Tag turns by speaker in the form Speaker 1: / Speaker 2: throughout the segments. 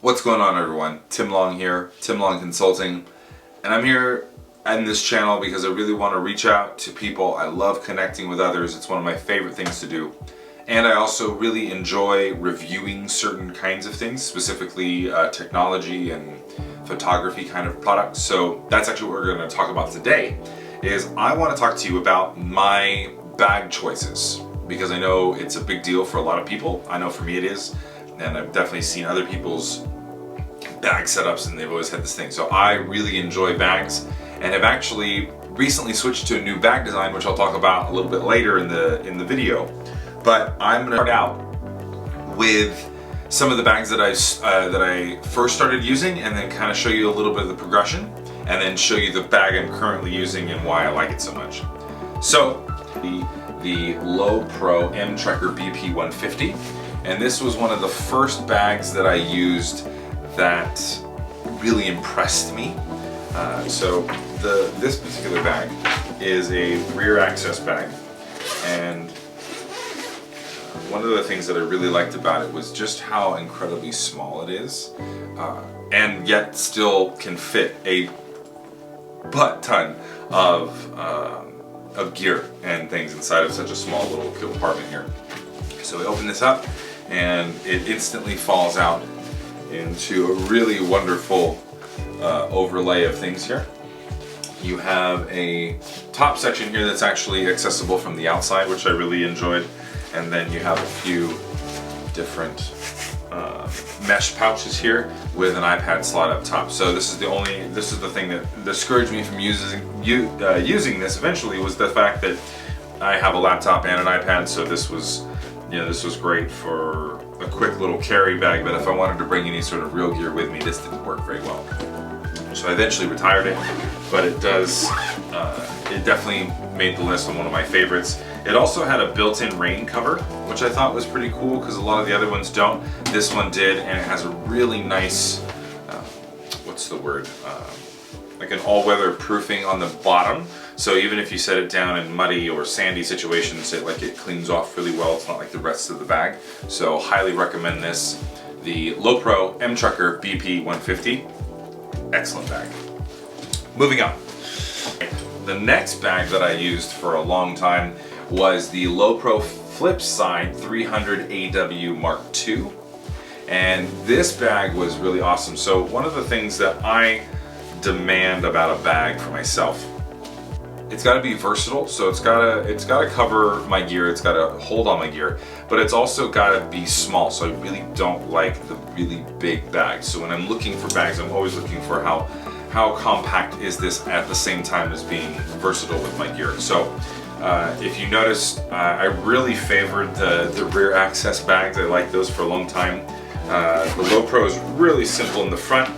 Speaker 1: What's going on, everyone? Tim Long here, Tim Long Consulting, and I'm here on this channel because I really want to reach out to people. I love connecting with others. It's one of my favorite things to do. And I also really enjoy reviewing certain kinds of things, specifically technology and photography kind of products. So that's actually what we're going to talk about today. Is I want to talk to you about my bag choices, because I know it's a big deal for a lot of people. I know for me it is, and I've definitely seen other people's bag setups and they've always had this thing. So I really enjoy bags and have actually recently switched to a new bag design, which I'll talk about a little bit later in the video. But I'm going to start out with some of the bags that I first started using, and then kind of show you a little bit of the progression, and then show you the bag I'm currently using and why I like it so much. So the Lowepro M-Trekker BP 150, and this was one of the first bags that I used that really impressed me. So this particular bag is a rear access bag, and one of the things that I really liked about it was just how incredibly small it is, and yet still can fit a butt ton of gear and things inside of such a small little compartment here. So we open this up and it instantly falls out into a really wonderful overlay of things here. You have a top section here that's actually accessible from the outside, which I really enjoyed, and then you have a few different mesh pouches here with an iPad slot up top. So this is the thing that discouraged me from using this eventually, was the fact that I have a laptop and an iPad. So this was great for a quick little carry bag, but if I wanted to bring any sort of real gear with me, this didn't work very well. So I eventually retired it, but it definitely made the list on one of my favorites. It also had a built-in rain cover, which I thought was pretty cool because a lot of the other ones don't. This one did, and it has a really nice, like an all-weather proofing on the bottom. So even if you set it down in muddy or sandy situations, it cleans off really well. It's not like the rest of the bag. So highly recommend this. The Lowepro M-Trekker BP 150. Excellent bag. Moving on. The next bag that I used for a long time was the Lowepro Flipside 300 AW Mark II. And this bag was really awesome. So one of the things that I demand about a bag for myself, it's got to be versatile. So it's got to cover my gear, it's got to hold on my gear, but it's also got to be small. So I really don't like the really big bags. So when I'm looking for bags, I'm always looking for how compact is this at the same time as being versatile with my gear. So if you notice, I really favored the rear access bags. I liked those for a long time. The Lowepro is really simple in the front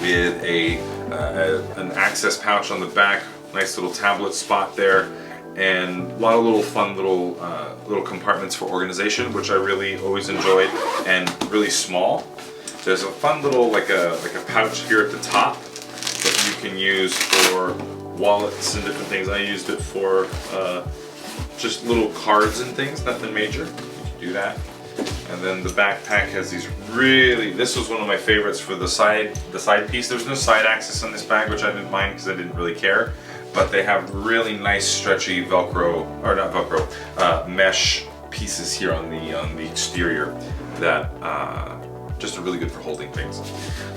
Speaker 1: with an access pouch on the back, nice little tablet spot there, and a lot of little fun little compartments for organization, which I really always enjoyed, and really small. There's a fun little like a pouch here at the top that you can use for wallets and different things. I used it for just little cards and things, nothing major. You can do that. And then the backpack has these this was one of my favorites for the side piece. There's no side access on this bag, which I didn't mind because I didn't really care. But they have really nice stretchy mesh pieces here on the exterior that just are really good for holding things.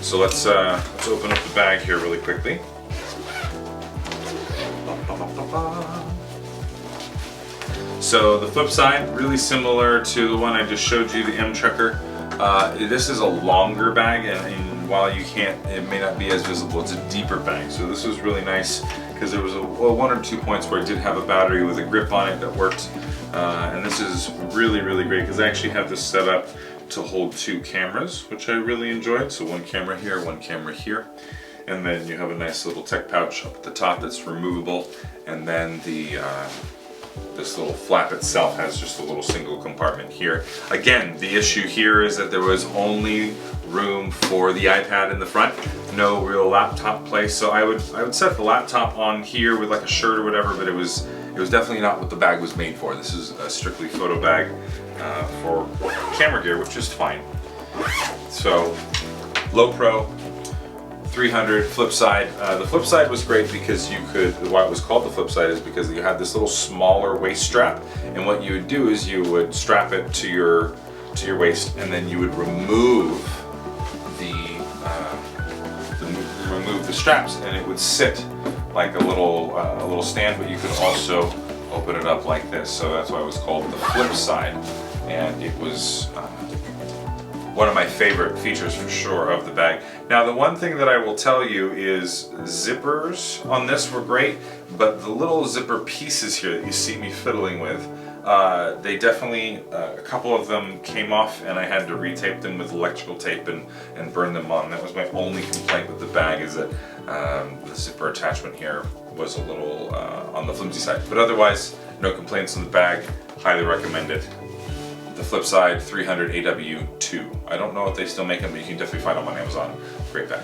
Speaker 1: So let's open up the bag here really quickly. So the flip side, really similar to the one I just showed you, the M-Trekker. This is a longer bag, and while it may not be as visible, it's a deeper bag. So this was really nice because there was one or two points where it did have a battery with a grip on it that worked. And this is really, really great because I actually have this set up to hold two cameras, which I really enjoyed. So one camera here, one camera here. And then you have a nice little tech pouch up at the top that's removable. And then this little flap itself has just a little single compartment here. Again, the issue here is that there was only room for the iPad in the front, no real laptop place. So I would set the laptop on here with like a shirt or whatever, but it was definitely not what the bag was made for. This is a strictly photo bag for camera gear, which is fine. So Lowepro 300 flip side. The flip side was great because you could, why it was called the flip side is because you had this little smaller waist strap, and what you would do is you would strap it to your waist, and then you would remove the straps, and it would sit like a little stand, but you could also open it up like this. So that's why it was called the flip side, and it was one of my favorite features for sure of the bag. Now the one thing that I will tell you is zippers on this were great, but the little zipper pieces here that you see me fiddling with, they definitely, a couple of them came off and I had to retape them with electrical tape and burn them on. That was my only complaint with the bag, is that the zipper attachment here was a little on the flimsy side. But otherwise, no complaints on the bag, highly recommend it. The flip side 300 AW2. I don't know if they still make them, but you can definitely find them on Amazon. Great bag.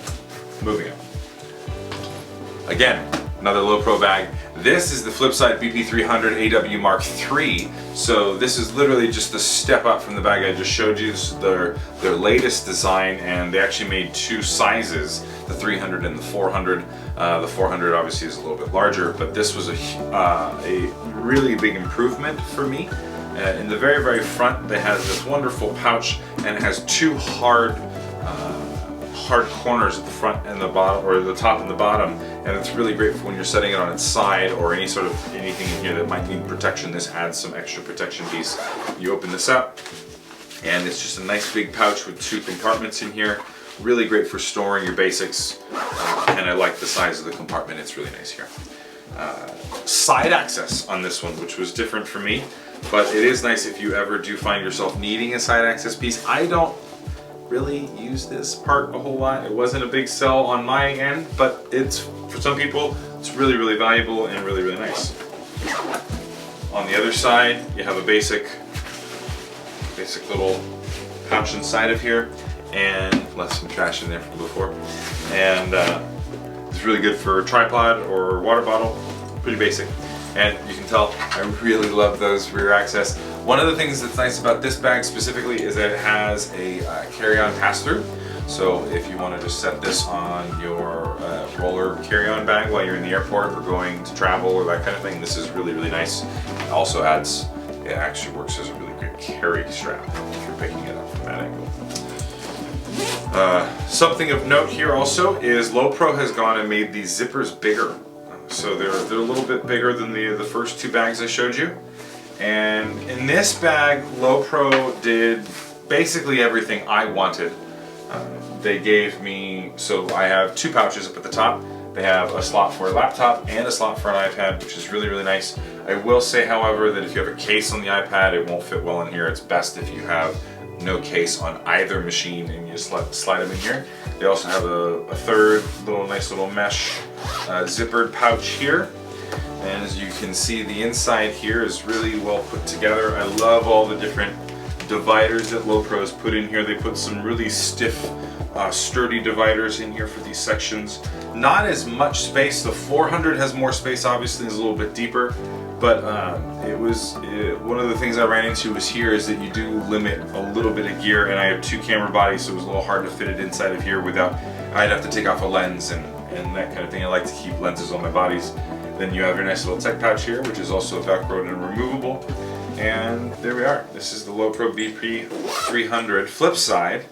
Speaker 1: Moving on. Again, another Lowepro bag. This is the flip side BP300 AW Mark III. So this is literally just the step up from the bag I just showed you. This is their latest design, and they actually made two sizes, the 300 and the 400. The 400 obviously is a little bit larger, but this was a really big improvement for me. In the very, very front, it has this wonderful pouch, and it has two hard corners at the front and the bottom, or the top and the bottom, and it's really great for when you're setting it on its side or any sort of anything in here that might need protection. This adds some extra protection piece. You open this up, and it's just a nice big pouch with two compartments in here. Really great for storing your basics, and I like the size of the compartment. It's really nice here. Side access on this one, which was different for me, but it is nice if you ever do find yourself needing a side access piece. I don't really use this part a whole lot. It wasn't a big sell on my end, but it's, for some people, it's really, really valuable and really, really nice. On the other side, you have a basic little pouch inside of here, and left some trash in there from before. And it's really good for a tripod or water bottle. Pretty basic. And you can tell I really love those rear access. One of the things that's nice about this bag specifically is that it has a carry-on pass-through. So if you want to just set this on your roller carry-on bag while you're in the airport or going to travel or that kind of thing, this is really, really nice. It also adds, it actually works as a really good carry strap if you're picking it up from that angle. Something of note here also is Lowepro has gone and made these zippers bigger. So they're a little bit bigger than the first two bags I showed you. And in this bag, Lowepro did basically everything I wanted. They gave me, so I have two pouches up at the top. They have a slot for a laptop and a slot for an iPad, which is really, really nice. I will say, however, that if you have a case on the iPad, it won't fit well in here. It's best if you have no case on either machine and you just slide them in here. They also have a third nice little mesh zippered pouch here. And as you can see, the inside here is really well put together. I love all the different dividers that Lowepro has put in here. They put some really stiff, sturdy dividers in here for these sections. Not as much space. The 400 has more space, obviously, it's a little bit deeper. But one of the things I ran into was here is that you do limit a little bit of gear, and I have two camera bodies, so it was a little hard to fit it inside of here without, I'd have to take off a lens and that kind of thing. I like to keep lenses on my bodies. Then you have your nice little tech pouch here, which is also Velcroed and removable. And there we are. This is the Lowepro BP300 flip side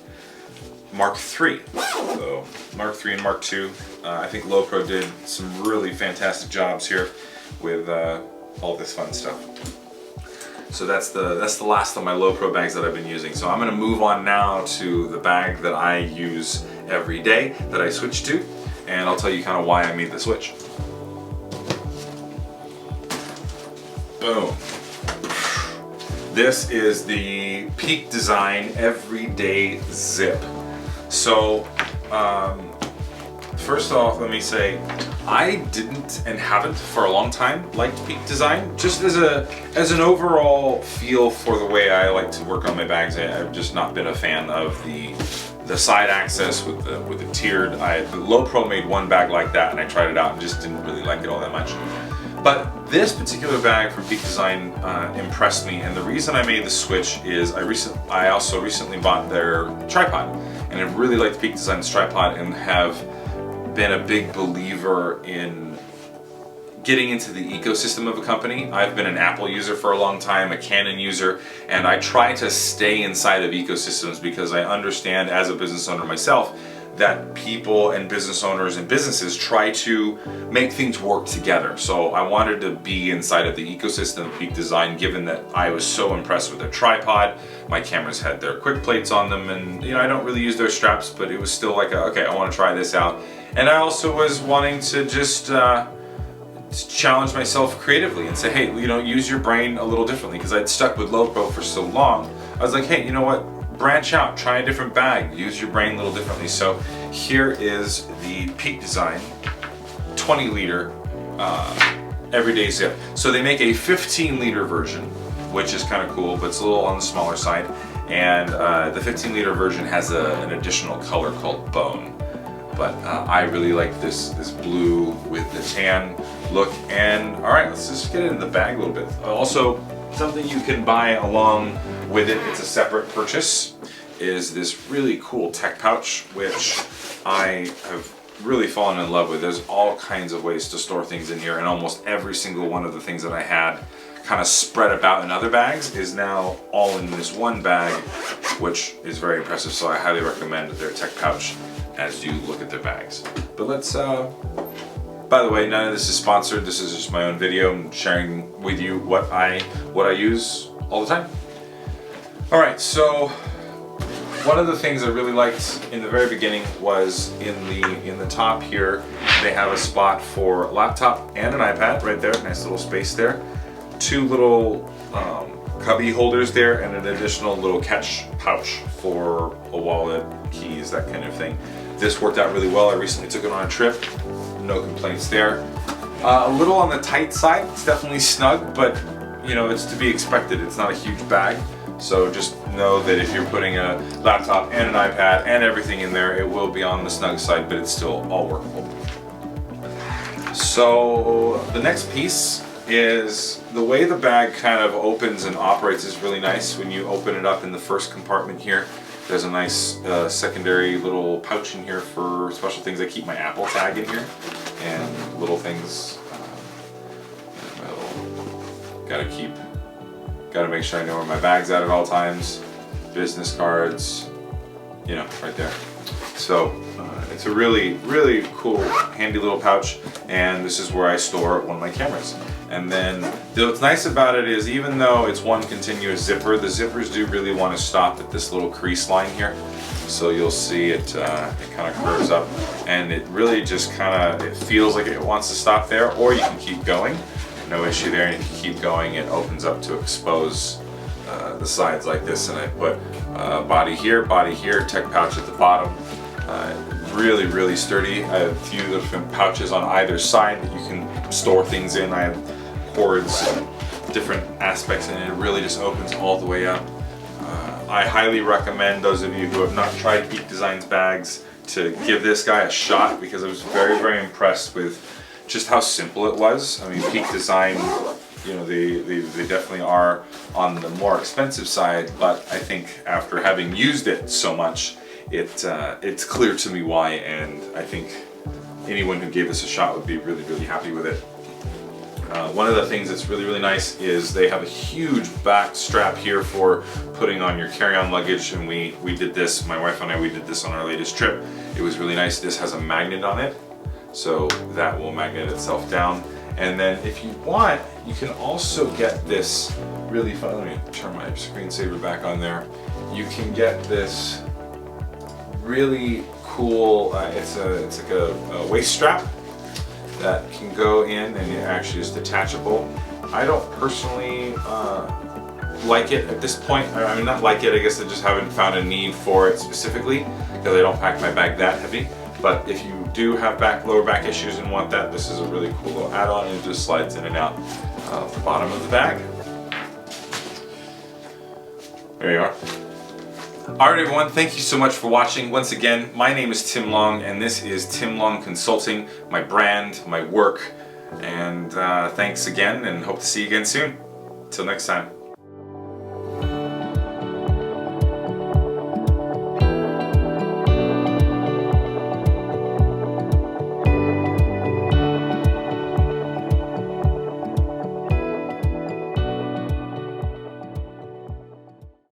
Speaker 1: Mark III. So Mark III and Mark II. I think Lowepro did some really fantastic jobs here with all this fun stuff. So that's the last of my Lowepro bags that I've been using. So I'm going to move on now to the bag that I use every day, that I switch to, and I'll tell you kind of why I made the switch. Boom. This is the Peak Design Everyday Zip. So first off, let me say, I didn't and haven't for a long time liked Peak Design. Just as an overall feel for the way I like to work on my bags, I've just not been a fan of the side access with the tiered. Lowepro made one bag like that, and I tried it out and just didn't really like it all that much. But this particular bag from Peak Design impressed me, and the reason I made the switch is I also recently bought their tripod. and I really like the Peak Designs tripod and have been a big believer in getting into the ecosystem of a company. I've been an Apple user for a long time, a Canon user, and I try to stay inside of ecosystems because I understand as a business owner myself that people and business owners and businesses try to make things work together. So I wanted to be inside of the ecosystem of Peak Design, given that I was so impressed with their tripod. My cameras had their quick plates on them, and you know, I don't really use their straps, but it was still like, okay, I want to try this out. And I also was wanting to just challenge myself creatively and say, hey, you know, use your brain a little differently, because I'd stuck with Lowepro for so long. I was like, hey, you know what? Branch out, try a different bag, use your brain a little differently. So here is the Peak Design 20 liter everyday zip. So they make a 15 liter version, which is kind of cool, but it's a little on the smaller side. And the 15 liter version has an additional color called bone. But I really like this blue with the tan look. And all right, let's just get into the bag a little bit. Also, something you can buy along with it, it's a separate purchase, is this really cool tech pouch, which I have really fallen in love with. There's all kinds of ways to store things in here, and almost every single one of the things that I had kind of spread about in other bags is now all in this one bag, which is very impressive. So I highly recommend their tech pouch as you look at their bags. But let's, by the way, none of this is sponsored. This is just my own video. I'm sharing with you what I use all the time. All right, so one of the things I really liked in the very beginning was in the top here, they have a spot for a laptop and an iPad right there. Nice little space there. Two little cubby holders there, and an additional little catch pouch for a wallet, keys, that kind of thing. This worked out really well. I recently took it on a trip. No complaints there. A little on the tight side. It's definitely snug, but you know, it's to be expected. It's not a huge bag. So just know that if you're putting a laptop and an iPad and everything in there, it will be on the snug side, but it's still all workable. So the next piece is the way the bag kind of opens and operates is really nice. When you open it up in the first compartment here, there's a nice secondary little pouch in here for special things. I keep my Apple tag in here and little things. Gotta make sure I know where my bag's at all times. Business cards, you know, right there. So it's a really, really cool, handy little pouch, and this is where I store one of my cameras. And then what's nice about it is, even though it's one continuous zipper, the zippers do really want to stop at this little crease line here. So you'll see it kind of curves up, and it really just it feels like it wants to stop there, or you can keep going. No issue there, and if you keep going, it opens up to expose the sides like this. And I put body here, tech pouch at the bottom. Really, really sturdy. I have a few different pouches on either side that you can store things in. I have cords and different aspects, and it really just opens all the way up. I highly recommend those of you who have not tried Peak Designs bags to give this guy a shot, because I was very, very impressed with just how simple it was. I mean, Peak Design, you know, they definitely are on the more expensive side, but I think after having used it so much, it's clear to me why, and I think anyone who gave this a shot would be really, really happy with it. One of the things that's really, really nice is they have a huge back strap here for putting on your carry-on luggage, and we did this, my wife and I, we did this on our latest trip. It was really nice. This has a magnet on it, so that will magnet itself down. And then if you want, you can also get this really fun, let me turn my screensaver back on there. You can get this really cool, it's like a waist strap that can go in, and it actually is detachable. I don't personally like it at this point. I mean, not like it, I guess I just haven't found a need for it specifically, because I don't pack my bag that heavy. But if you do have lower back issues and want that, this is a really cool little add-on, and it just slides in and out of the bottom of the bag. There you are. Alright everyone, thank you so much for watching. Once again, my name is Tim Long, and this is Tim Long Consulting, my brand, my work. And thanks again, and hope to see you again soon. Till next time.